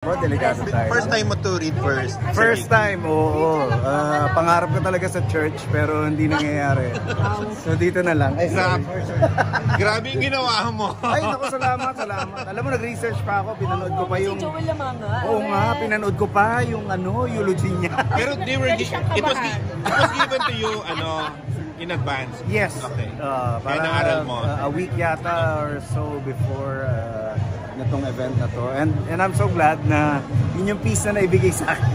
Delikado tayo. First time mo to read first? First time, oo. Pangarap ko talaga sa church pero hindi nangyayari. So dito na lang. Grabe yung ginawa mo. Ay, naku, salamat. Alam mo, nag-research pa ako. Pinanood ko pa yung... Si Joel Lamanga. Oo nga, pinanood ko pa yung eulogy niya. Pero it was given to you, in advance? Yes. Okay. Kaya naaral mo? A week yata or so before itong event na to. And I'm so glad na yun yung piece na naibigay sa akin.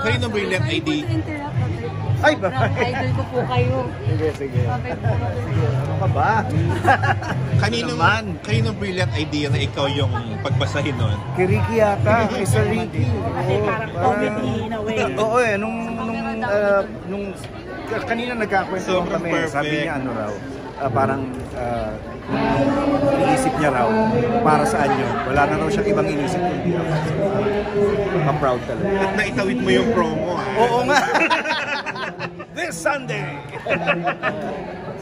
Kaninong brilliant idea? Ay, ba? Idol ko po kayo. Sige. Ano ka ba? Kaninong brilliant idea na ikaw yung pagbasahin nun? Kay Ricky yata. Kay Sir Ricky. Kasi parang comedy in a way. Oo nung kanina nagkakwento kami. Perfect. Sabi niya parang iniisip niya raw para saan yun. Wala na raw siyang ibang inisip. Ma-proud talaga. At naitawid mo yung promo, ha? Oo nga. This Sunday.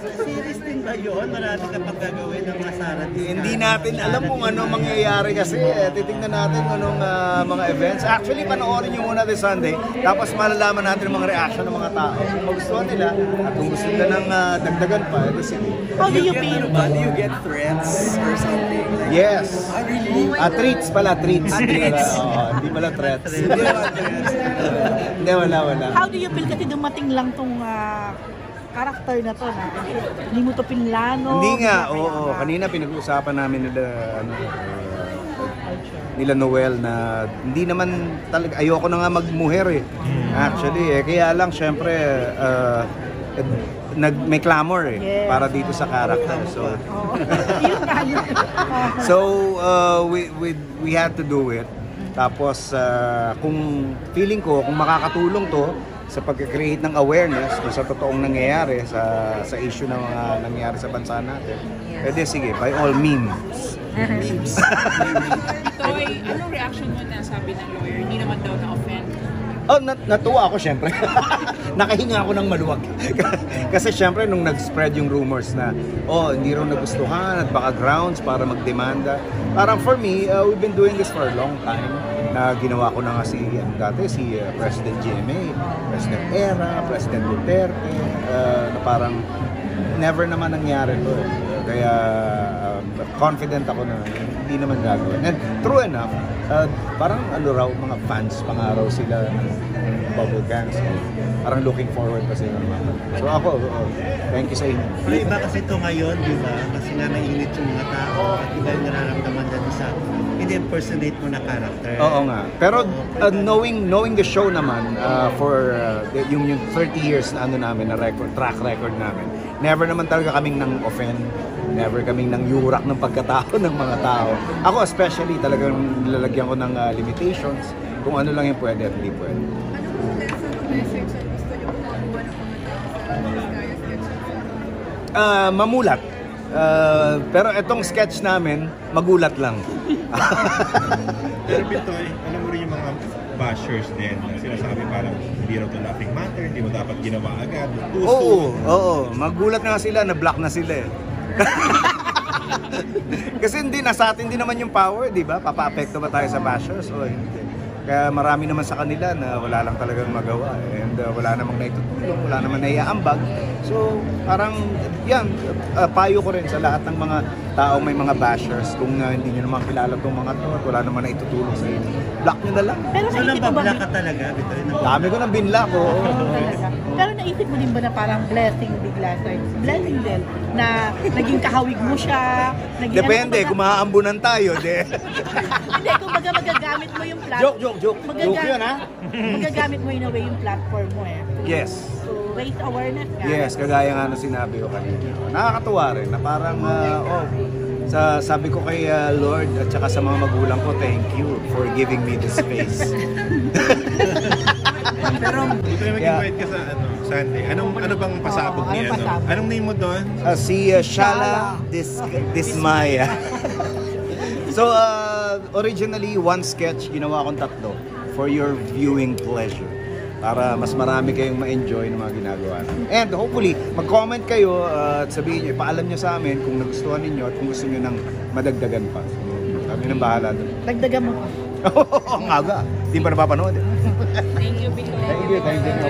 Series din ba yun? Marami ka pang gagawin ng mga Sara Discada? Hindi natin alam kung ano mangyayari kasi. Titingnan natin anong mga events. Actually, panoorin nyo muna this Sunday. Tapos malalaman natin ang mga reaction ng mga tao. Kung magustuhan nila at kung gusto nila ng dagdagan pa, sige. How do you feel? Do you get threats or something? Yes. Really? Treats pala, treats. Treats. Hindi pala threats. Hindi, wala. How do you feel kasi dumating lang tong karakter na to na hindi mo to pinlano? Hindi nga, oo. Kanina pinag-uusapan namin nila Noel na hindi naman talaga, ayoko na nga magmuher actually kaya lang syempre may clamor para dito sa character. So we had to do it. Tapos kung feeling ko kung makakatulong to sa pag-create ng awareness kung sa totoong nangyayari sa issue na mga nangyayari sa bansa natin, pwede sige, by all means. Toy, anong reaction mo na sabi ng lawyer? Hindi naman daw na-offend? Natuwa ako syempre. Nakahinga ako ng maluwag. Kasi syempre nung nag-spread yung rumors na hindi raw nagustuhan at baka grounds para magdemanda. Parang for me, we've been doing this for a long time. Na ginawa ko na nga si President GMA, President Era, President Duterte, na parang never naman nangyari to. Kaya confident ako na hindi naman gagawin. And true enough, parang mga fans, pangaraw sila bubble gang. So, parang looking forward pa sila. So ako, thank you sa inyo. Pero iba kasi ito ngayon, di ba? Kasi nga mainit yung mga tao at iba yung nararamdaman dyan sa impersonate mo na character. Oo nga. Pero knowing the show naman for yung 30 years na namin na track record namin, never naman talaga kaming nang offend, never kaming nang yurak ng pagkatao ng mga tao. Ako especially talagang nilalagyan ko ng limitations kung ano lang yung pwede at hindi pwede. Mamulat. Pero itong sketch namin, magulat lang. Pero Bitoy, alam mo rin yung mga bashers din na sinasabi parang hindi raw ito laughing matter, hindi mo dapat ginawa agad. Oo. Magulat na sila, na-block na sila eh. Kasi sa atin din naman yung power, di ba? Papa-apekto ba tayo sa bashers? O hindi. Kaya marami naman sa kanila na wala lang talagang magawa. And wala namang naitutulong, wala namang naiaambag. So parang yan, payo ko rin sa lahat ng mga tao may mga bashers. Kung hindi nyo naman kilala itong mga to at wala naman naitutulong sa inyo, block nyo na lang. Pero so nabablock ka talaga? Dami ko ng binlock. Pero naisip mo din ba na parang blessing bigla sa'yo? Blessing din na naging kahawig mo siya? Depende, kung maaambunan tayo. Hindi, kung magagamit mo yung platform. Joke yun, ha? Magagamit mo in a way yung platform mo Yes. So, raise awareness ka. Yes, kagaya nga na sinabi ko kanina. Nakakatuwa rin na parang, sabi ko kay Lord at saka sa mga magulang ko, thank you for giving me this space. Pero ito yung maging wait ka sa Sunday. Ano bang pasabog niya? Anong name mo doon? Si Shala Dismaya. So, originally, one sketch, ginawa akong 3 for your viewing pleasure. Para mas marami kayong ma-enjoy ng mga ginagawa namin. And hopefully, mag-comment kayo at sabihin nyo, ipaalam nyo sa amin kung nagustuhan ninyo at kung gusto nyo ng madagdagan pa. So, kami nang bahala doon. Dagdagan mo. Oo, ang aga. Hindi pa napapanood. Thank you, Bitoy. Thank you.